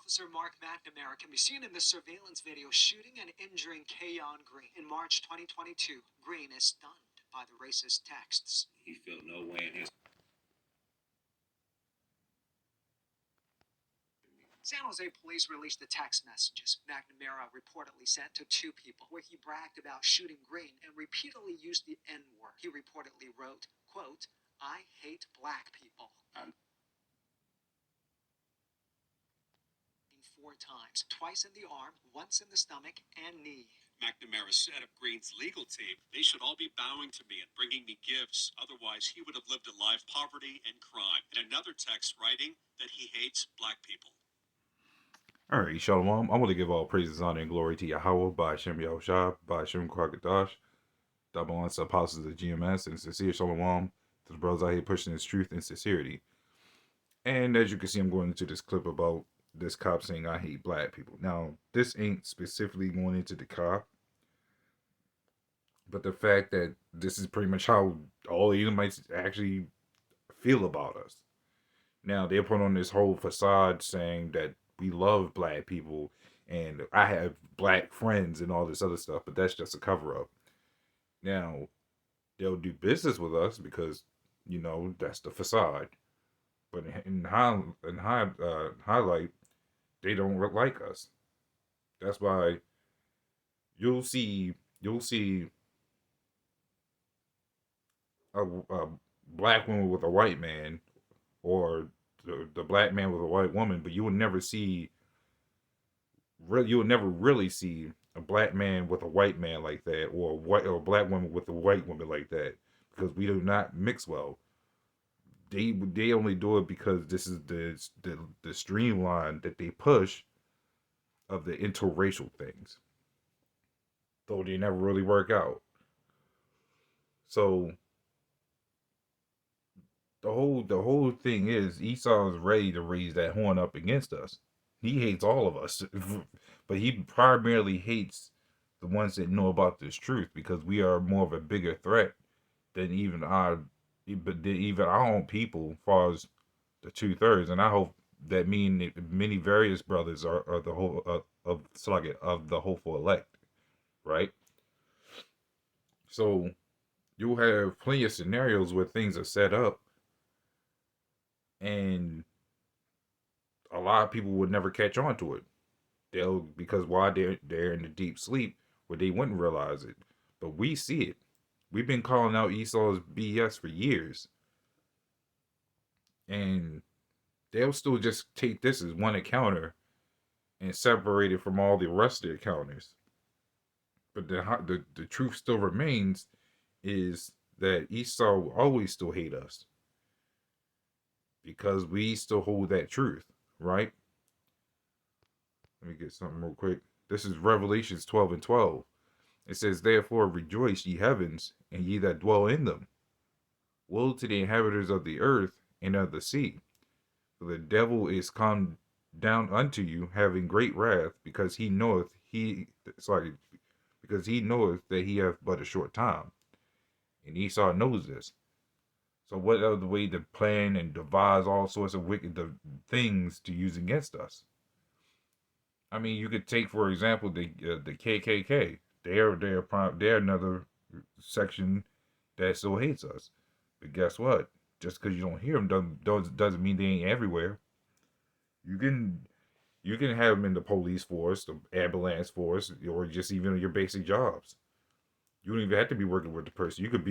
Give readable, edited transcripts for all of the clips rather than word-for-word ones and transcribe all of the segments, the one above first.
Officer Mark McNamara can be seen in this surveillance video shooting and injuring Keon Green. In March 2022, Green is stunned by the racist texts. He felt no way in his. San Jose police released the text messages McNamara reportedly sent to two people where he bragged about shooting Green and repeatedly used the N-word. He reportedly wrote, quote, "I hate black people." 4 times, twice in the arm, once in the stomach and knee. McNamara said of Green's legal team, "They should all be bowing to me and bringing me gifts. Otherwise, he would have lived a life of poverty and crime." In another text writing that he hates black people. All right, Shalom. I want to give all praises, honor, and glory to Yahawah, by Hashem Yahushua, by Hashem Kwakadash, double on apostles of GMS, and sincere Shalom to the brothers out here pushing this truth and sincerity. And as you can see, I'm going into this clip about this cop saying, "I hate black people." Now, this ain't specifically going into the cop, but the fact that this is pretty much how all Edomites actually feel about us. Now, they're putting on this whole facade saying that we love black people and I have black friends and all this other stuff, but that's just a cover-up. Now, they'll do business with us because, you know, that's the facade. But in highlight, they don't like us. That's why you'll see a black woman with a white man, or the black man with a white woman, but you will never really see a black man with a white man like that, or a black woman with a white woman like that, because we do not mix well. They only do it because this is the streamline that they push of the interracial things, though they never really work out. So the whole thing is Esau is ready to raise that horn up against us. He hates all of us, but he primarily hates the ones that know about this truth, because we are more of a bigger threat than even our own people, as far as the 2/3. And I hope that many various brothers are the whole of the hopeful elect, right? So you'll have plenty of scenarios where things are set up, and a lot of people would never catch on to it. Because while they're in the deep sleep where they wouldn't realize it, but we see it. We've been calling out Esau's BS for years, and they'll still just take this as one encounter and separate it from all the rest of the encounters. But the truth still remains is that Esau will always still hate us, because we still hold that truth, right? Let me get something real quick. This is Revelations 12:12. It says, "Therefore rejoice, ye heavens, and ye that dwell in them. Woe to the inhabitants of the earth and of the sea, for the devil is come down unto you, having great wrath, because he knoweth that he hath but a short time." And Esau knows this. So what other way to plan and devise all sorts of wicked things to use against us? I mean, you could take, for example, the KKK. They're another section that still hates us. But guess what? Just because you don't hear them doesn't mean they ain't everywhere. You can have them in the police force, the ambulance force, or just even your basic jobs. You don't even have to be working with the person. You could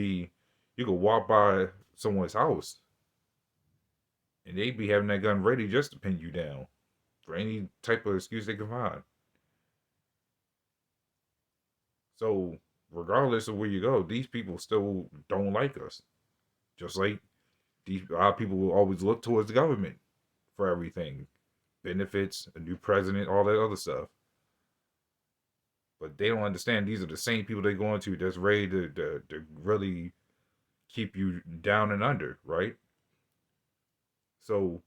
walk by someone's house, and they'd be having that gun ready just to pin you down for any type of excuse they can find. So regardless of where you go, these people still don't like us. Just like our people will always look towards the government for everything. Benefits, a new president, all that other stuff. But they don't understand these are the same people they're going to that's ready to really keep you down and under, right? So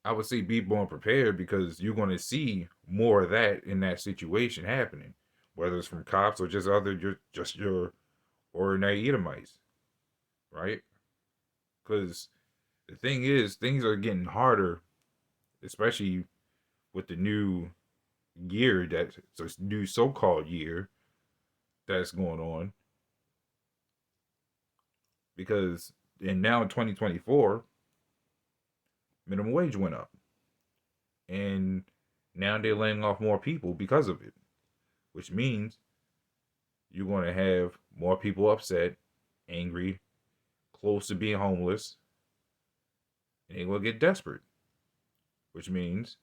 I would say be more prepared, because you're going to see more of that in that situation happening, whether it's from cops or just your ordinary Edomites, right? Because the thing is, things are getting harder especially with the new year that's this new so-called year that's going on. Because and now in 2024, minimum wage went up, and now they're laying off more people because of it, which means you're going to have more people upset, angry, close to being homeless, and they're going to get desperate, which means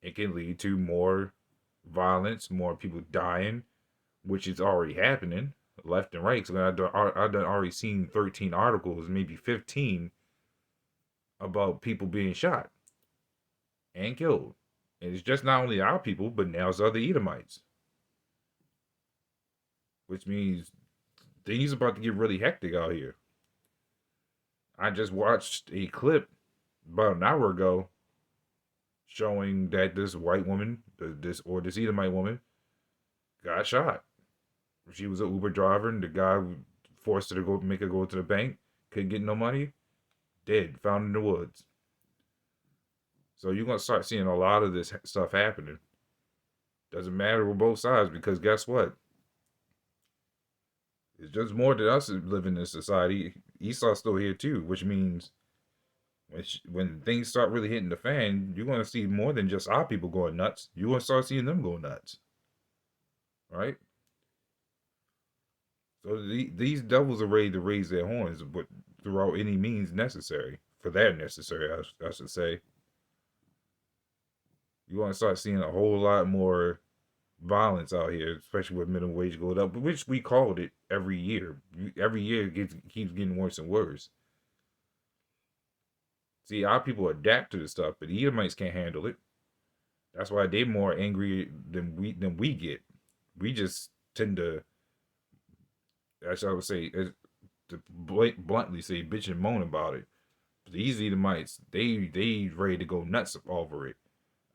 it can lead to more violence, more people dying, which is already happening left and right. So I've done already seen 13 articles, maybe 15, about people being shot and killed. And it's just not only our people, but now it's other Edomites, which means things about to get really hectic out here. I just watched a clip about an hour ago showing that this white woman, this Edomite woman, got shot. She was an Uber driver, and the guy forced her to make her go to the bank. Couldn't get no money. Dead, found in the woods. So you're gonna start seeing a lot of this stuff happening. Doesn't matter with both sides, because guess what? It's just more than us living in this society. Esau's still here too, which means when things start really hitting the fan, you're gonna see more than just our people going nuts. You're gonna start seeing them go nuts, right? So these devils are ready to raise their horns, but throughout any means necessary. For that necessary, I should say. You're gonna start seeing a whole lot more violence out here, especially with minimum wage going up, which we called it every year. Every year it keeps getting worse and worse. See, our people adapt to the stuff, but the Edomites can't handle it. That's why they're more angry than we get. We just tend to, as I would say, to bluntly say, bitch and moan about it. But these Edomites, they ready to go nuts over it.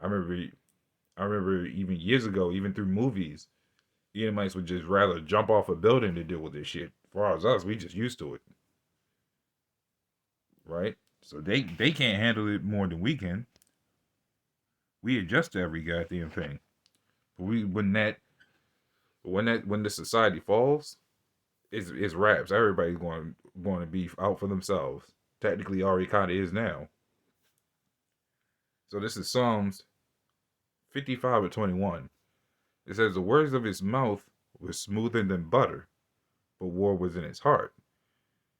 I remember even years ago, even through movies, Edomites would just rather jump off a building to deal with this shit. As far as us, we just used to it, right? So they can't handle it more than we can. We adjust to every goddamn thing. But when the society falls, it's raps. Everybody's going to be out for themselves. Technically, already kind of is now. So this is Psalms 55:21. It says, "The words of his mouth were smoother than butter, but war was in his heart."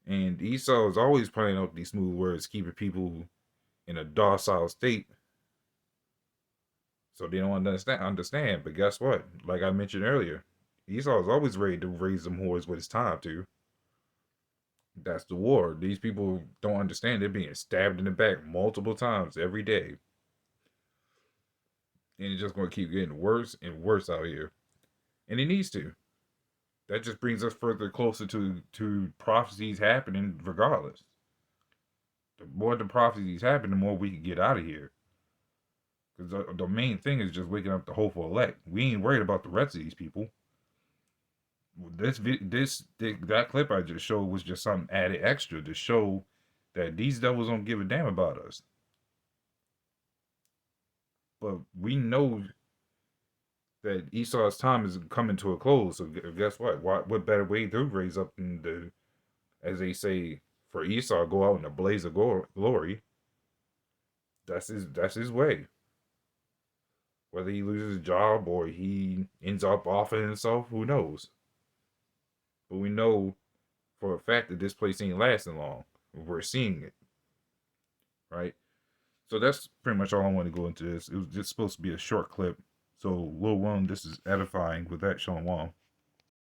And Esau is always playing out these smooth words, keeping people in a docile state, so they don't understand. But guess what? Like I mentioned earlier, Esau is always ready to raise them whores when it's time to. That's the war. These people don't understand. They're being stabbed in the back multiple times every day. And it's just going to keep getting worse and worse out here. And it needs to. That just brings us further closer to prophecies happening regardless. The more the prophecies happen, the more we can get out of here. Because the main thing is just waking up the hopeful elect. We ain't worried about the rest of these people. That clip I just showed was just something added extra to show that these devils don't give a damn about us. But we know that Esau's time is coming to a close. So guess what? What better way to raise up in the, as they say, for Esau go out in a blaze of glory? That's his way. Whether he loses his job or he ends up offing himself, who knows? But we know for a fact that this place ain't lasting long. We're seeing it, right? So that's pretty much all I want to go into this. It was just supposed to be a short clip. So, Lil One, this is edifying with that, Shalom.